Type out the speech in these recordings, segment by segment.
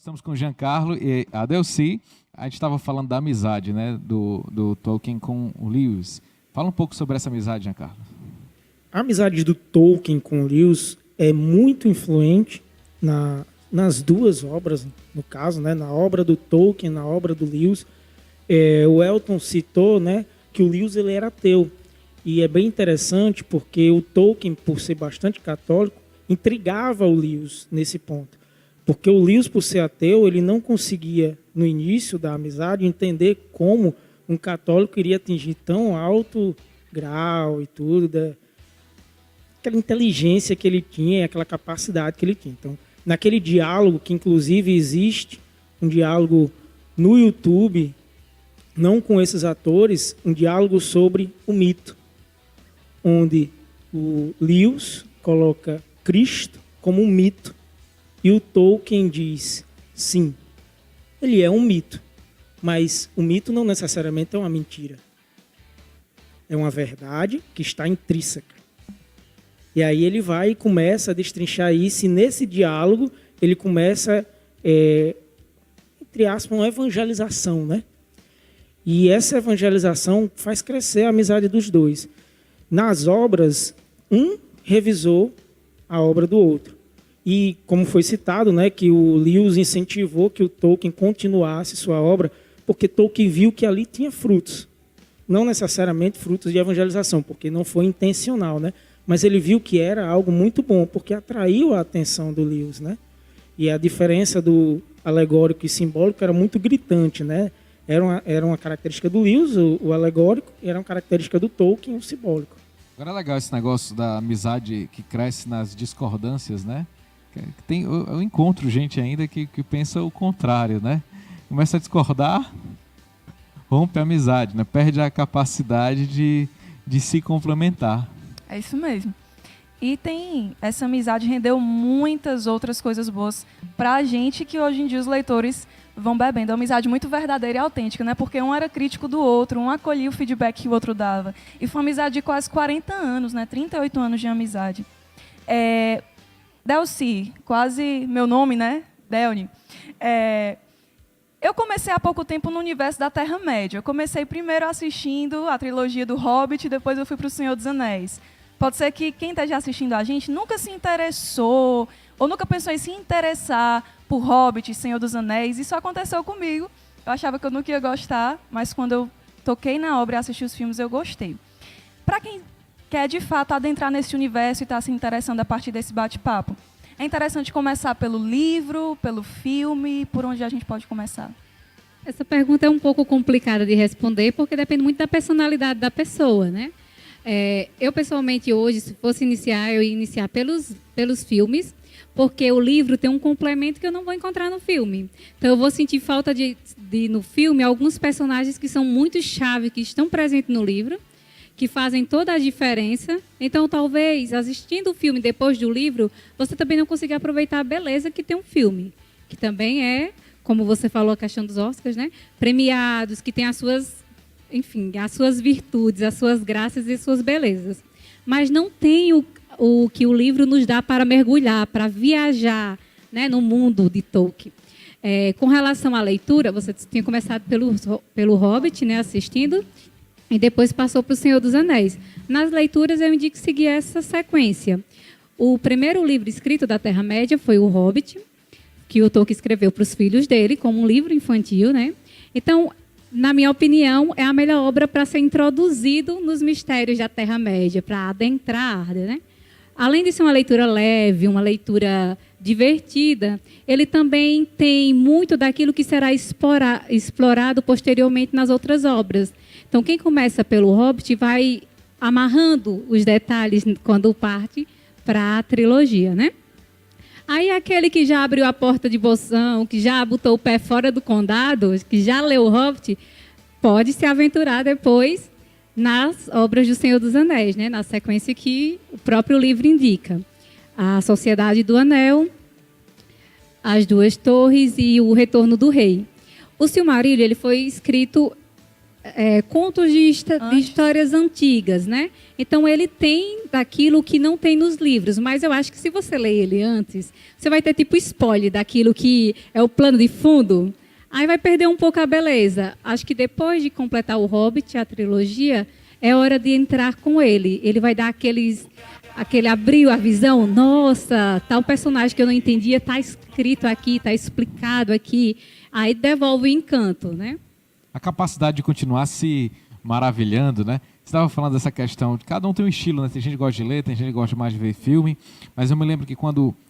Estamos com o Giancarlo e a Delcy. A gente estava falando da amizade, né, do Tolkien com o Lewis. Fala um pouco sobre essa amizade, Giancarlo. A amizade do Tolkien com o Lewis é muito influente nas duas obras, no caso, né, na obra do Tolkien, na obra do Lewis. O Elton citou, né, que o Lewis ele era ateu. E é bem interessante porque o Tolkien, por ser bastante católico, intrigava o Lewis nesse ponto. Porque o Lewis, por ser ateu, ele não conseguia, no início da amizade, entender como um católico iria atingir tão alto grau e tudo, aquela inteligência que ele tinha, aquela capacidade que ele tinha. Então, naquele diálogo, que inclusive existe, um diálogo no YouTube, não com esses atores, um diálogo sobre o mito, onde o Lewis coloca Cristo como um mito, e o Tolkien diz, sim, ele é um mito, mas o mito não necessariamente é uma mentira. É uma verdade que está intrínseca. E aí ele vai e começa a destrinchar isso, e nesse diálogo ele começa, entre aspas, uma evangelização, né? E essa evangelização faz crescer a amizade dos dois. Nas obras, um revisou a obra do outro. E, como foi citado, né, que o Lewis incentivou que o Tolkien continuasse sua obra, porque Tolkien viu que ali tinha frutos. Não necessariamente frutos de evangelização, porque não foi intencional, né? Mas ele viu que era algo muito bom, porque atraiu a atenção do Lewis, né? E a diferença do alegórico e simbólico era muito gritante, né? Era uma característica do Lewis, o alegórico, e era uma característica do Tolkien, o simbólico. Agora é legal esse negócio da amizade que cresce nas discordâncias, né? Eu encontro gente ainda que pensa o contrário, né? Começa a discordar, rompe a amizade, né? Perde a capacidade de se complementar. É isso mesmo. E essa amizade rendeu muitas outras coisas boas pra gente, que hoje em dia os leitores vão bebendo. É uma amizade muito verdadeira e autêntica, né? Porque um era crítico do outro, um acolhia o feedback que o outro dava. E foi uma amizade de quase 40 anos, né? 38 anos de amizade. Delcy, quase meu nome, né? Delny. Eu comecei há pouco tempo no universo da Terra-média. Eu comecei primeiro assistindo a trilogia do Hobbit, depois eu fui para o Senhor dos Anéis. Pode ser que quem esteja assistindo a gente nunca se interessou, ou nunca pensou em se interessar por Hobbit, Senhor dos Anéis. Isso aconteceu comigo. Eu achava que eu nunca ia gostar, mas quando eu toquei na obra e assisti os filmes, eu gostei. Para quem quer, de fato, adentrar nesse universo e está se interessando a partir desse bate-papo, é interessante começar pelo livro, pelo filme, por onde a gente pode começar? Essa pergunta é um pouco complicada de responder, porque depende muito da personalidade da pessoa, né? Eu, pessoalmente, hoje, se fosse iniciar, eu ia iniciar pelos filmes, porque o livro tem um complemento que eu não vou encontrar no filme. Então, eu vou sentir falta de no filme, alguns personagens que são muito chave, que estão presentes no livro, que fazem toda a diferença. Então, talvez, assistindo o filme depois do livro, você também não consiga aproveitar a beleza que tem um filme, que também é, como você falou, a questão dos Oscars, né? Premiados, que tem as suas virtudes, as suas graças e as suas belezas. Mas não tem o que o livro nos dá para mergulhar, para viajar, né, no mundo de Tolkien. Com relação à leitura, você tinha começado pelo Hobbit, né, assistindo, e depois passou para o Senhor dos Anéis. Nas leituras, eu indico seguir essa sequência. O primeiro livro escrito da Terra-média foi o Hobbit, que o Tolkien escreveu para os filhos dele, como um livro infantil, né? Então, na minha opinião, é a melhor obra para ser introduzido nos mistérios da Terra-média, para adentrar, né? Além de ser uma leitura leve, uma leitura divertida, ele também tem muito daquilo que será explorado posteriormente nas outras obras. Então, quem começa pelo Hobbit vai amarrando os detalhes quando parte para a trilogia, né? Aí aquele que já abriu a porta de Bolsão, que já botou o pé fora do condado, que já leu o Hobbit, pode se aventurar depois nas obras do Senhor dos Anéis, né? Na sequência que o próprio livro indica. A Sociedade do Anel, As Duas Torres e O Retorno do Rei. O Silmarillion ele foi escrito contos de histórias antigas, né? Então ele tem daquilo que não tem nos livros, mas eu acho que se você ler ele antes, você vai ter tipo spoiler daquilo que é o plano de fundo, aí vai perder um pouco a beleza. Acho que depois de completar o Hobbit, a trilogia, é hora de entrar com ele. Ele vai dar aquele abriu a visão, nossa, tal personagem que eu não entendia está escrito aqui, está explicado aqui, aí devolve o encanto, né? A capacidade de continuar se maravilhando, né? Você estava falando dessa questão, cada um tem um estilo, né? Tem gente que gosta de ler, tem gente que gosta mais de ver filme, mas eu me lembro que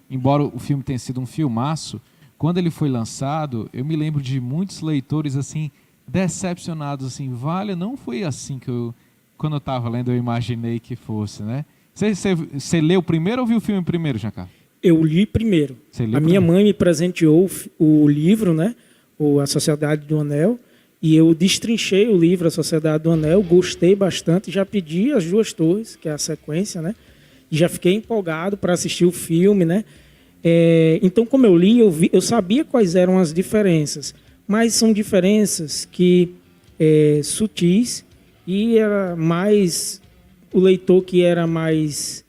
embora o filme tenha sido um filmaço, quando ele foi lançado, eu me lembro de muitos leitores, assim, decepcionados, assim, não foi assim quando eu estava lendo, eu imaginei que fosse, né? Você leu primeiro ou viu o filme primeiro, Giancarlo? Eu li primeiro. A minha mãe me presenteou o livro, né? A Sociedade do Anel, e eu destrinchei o livro A Sociedade do Anel, gostei bastante, já pedi As Duas Torres, que é a sequência, né? E já fiquei empolgado para assistir o filme, né? Então, como eu li, eu sabia quais eram as diferenças, mas são diferenças que sutis, e era mais o leitor que era mais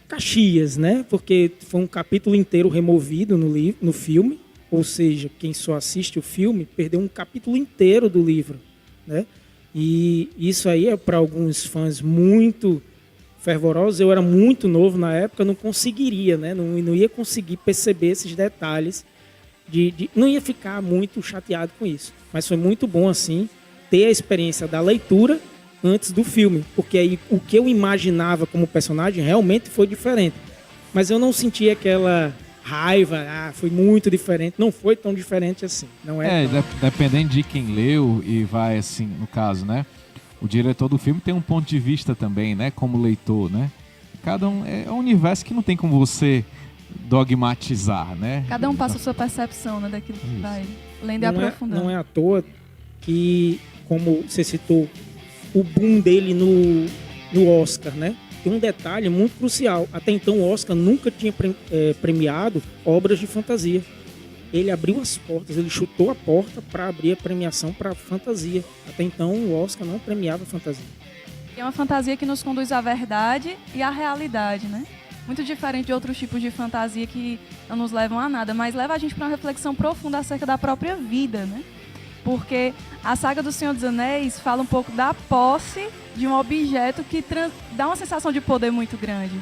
Caxias, né? Porque foi um capítulo inteiro removido no filme, ou seja, quem só assiste o filme perdeu um capítulo inteiro do livro, né? E isso aí é para alguns fãs muito fervorosos. Eu era muito novo na época, não conseguiria, né? Não ia conseguir perceber esses detalhes, não ia ficar muito chateado com isso. Mas foi muito bom, assim, ter a experiência da leitura antes do filme, porque aí o que eu imaginava como personagem realmente foi diferente. Mas eu não senti aquela raiva, foi muito diferente. Não foi tão diferente assim. Não dependendo de quem leu e vai, assim, no caso, né? O diretor do filme tem um ponto de vista também, né? Como leitor, né? Cada um é um universo que não tem como você dogmatizar, né? Cada um passa a sua percepção, né, daquilo que vai lendo e aprofundando. Não é à toa que, como você citou, o boom dele no Oscar, né? Tem um detalhe muito crucial. Até então o Oscar nunca tinha premiado obras de fantasia. Ele abriu as portas, ele chutou a porta para abrir a premiação para fantasia. Até então o Oscar não premiava fantasia. É uma fantasia que nos conduz à verdade e à realidade, né? Muito diferente de outros tipos de fantasia que não nos levam a nada, mas leva a gente para uma reflexão profunda acerca da própria vida, né? Porque a saga do Senhor dos Anéis fala um pouco da posse de um objeto que dá uma sensação de poder muito grande.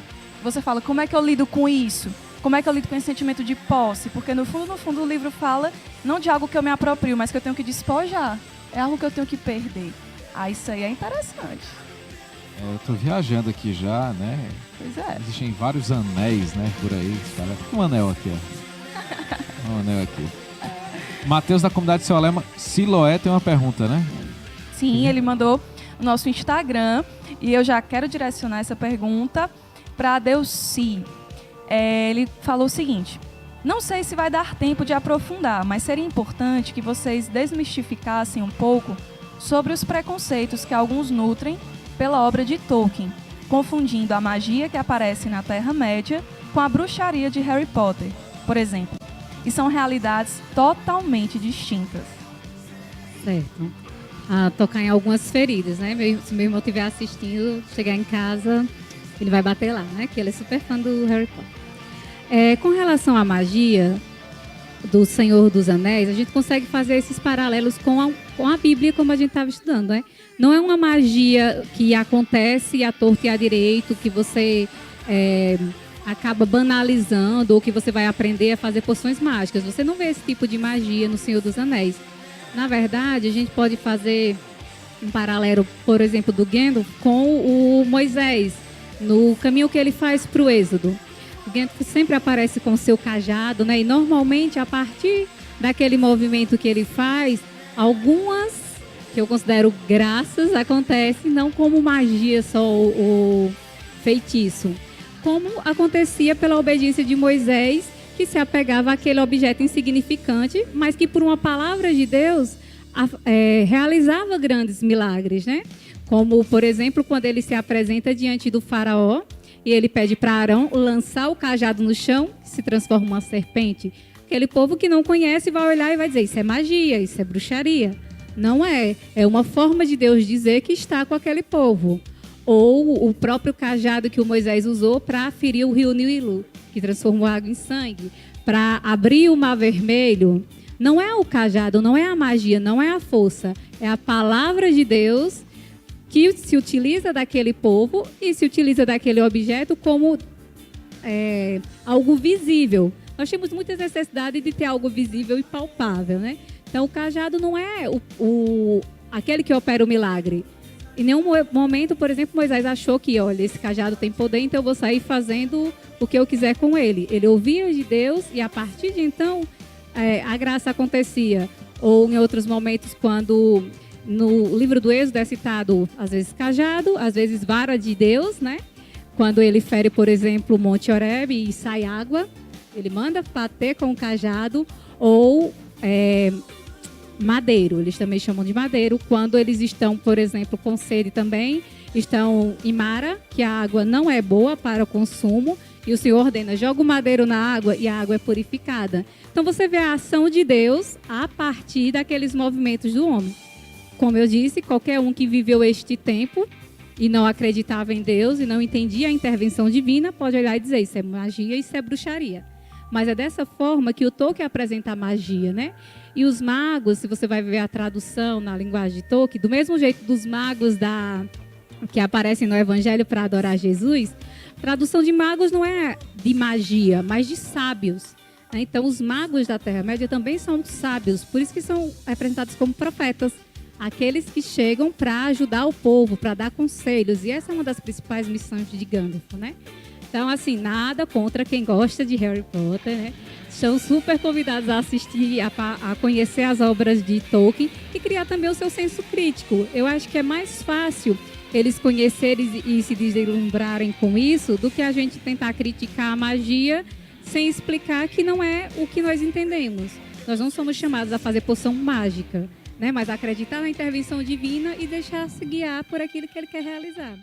Você fala, como é que eu lido com isso? Como é que eu lido com esse sentimento de posse? Porque no fundo o livro fala não de algo que eu me aproprio, mas que eu tenho que despojar. É algo que eu tenho que perder. Isso aí é interessante. Eu tô viajando aqui já, né? Pois é. Existem vários anéis, né, por aí. Cara. Um anel aqui, ó. Um anel aqui. Matheus, da comunidade Siloé, tem uma pergunta, né? Sim, ele mandou no nosso Instagram e eu já quero direcionar essa pergunta para Delci. Ele falou o seguinte: não sei se vai dar tempo de aprofundar, mas seria importante que vocês desmistificassem um pouco sobre os preconceitos que alguns nutrem pela obra de Tolkien, confundindo a magia que aparece na Terra-média com a bruxaria de Harry Potter, por exemplo. E são realidades totalmente distintas. Certo. Tocar em algumas feridas, né? Se meu irmão estiver assistindo, chegar em casa, ele vai bater lá, né? Que ele é super fã do Harry Potter. Com relação à magia do Senhor dos Anéis, a gente consegue fazer esses paralelos com a Bíblia, como a gente estava estudando, né? Não é uma magia que acontece à torto e à direito, que você acaba banalizando ou que você vai aprender a fazer poções mágicas. Você não vê esse tipo de magia no Senhor dos Anéis. Na verdade, a gente pode fazer um paralelo, por exemplo, do Gandalf com o Moisés, no caminho que ele faz para o Êxodo. O Gandalf sempre aparece com o seu cajado, né? E normalmente, a partir daquele movimento que ele faz, algumas, que eu considero graças, acontecem, não como magia só o feitiço, como acontecia pela obediência de Moisés, que se apegava àquele objeto insignificante, mas que por uma palavra de Deus realizava grandes milagres, né? Como, por exemplo, quando ele se apresenta diante do faraó e ele pede para Arão lançar o cajado no chão, que se transforma em uma serpente. Aquele povo que não conhece vai olhar e vai dizer, isso é magia, isso é bruxaria. Não é. É uma forma de Deus dizer que está com aquele povo. Ou o próprio cajado que o Moisés usou para ferir o rio Nilo, que transformou a água em sangue, para abrir o Mar Vermelho. Não é o cajado, não é a magia, não é a força. É a palavra de Deus que se utiliza daquele povo e se utiliza daquele objeto como algo visível. Nós temos muita necessidade de ter algo visível e palpável, né? Então, o cajado não é aquele que opera o milagre. Em nenhum momento, por exemplo, Moisés achou que, olha, esse cajado tem poder, então eu vou sair fazendo o que eu quiser com ele. Ele ouvia de Deus e, a partir de então, a graça acontecia. Ou em outros momentos, quando no livro do Êxodo é citado, às vezes, cajado, às vezes, vara de Deus, né? Quando ele fere, por exemplo, o Monte Horebe e sai água, ele manda bater com o cajado, ou madeiro, eles também chamam de madeiro, quando eles estão, por exemplo, com sede também, estão em Mara, que a água não é boa para o consumo, e o Senhor ordena, joga o madeiro na água e a água é purificada. Então você vê a ação de Deus a partir daqueles movimentos do homem. Como eu disse, qualquer um que viveu este tempo e não acreditava em Deus e não entendia a intervenção divina, pode olhar e dizer, isso é magia, isso é bruxaria. Mas é dessa forma que o Tolkien apresenta a magia, né? E os magos, se você vai ver a tradução na linguagem de Tolkien, do mesmo jeito dos magos que aparecem no Evangelho para adorar Jesus, a tradução de magos não é de magia, mas de sábios. Então, os magos da Terra-média também são sábios, por isso que são representados como profetas. Aqueles que chegam para ajudar o povo, para dar conselhos. E essa é uma das principais missões de Gandalf, né? Então, assim, nada contra quem gosta de Harry Potter, né? Estão super convidados a assistir, a conhecer as obras de Tolkien e criar também o seu senso crítico. Eu acho que é mais fácil eles conhecerem e se deslumbrarem com isso do que a gente tentar criticar a magia sem explicar que não é o que nós entendemos. Nós não somos chamados a fazer poção mágica, né? Mas a acreditar na intervenção divina e deixar se guiar por aquilo que ele quer realizar.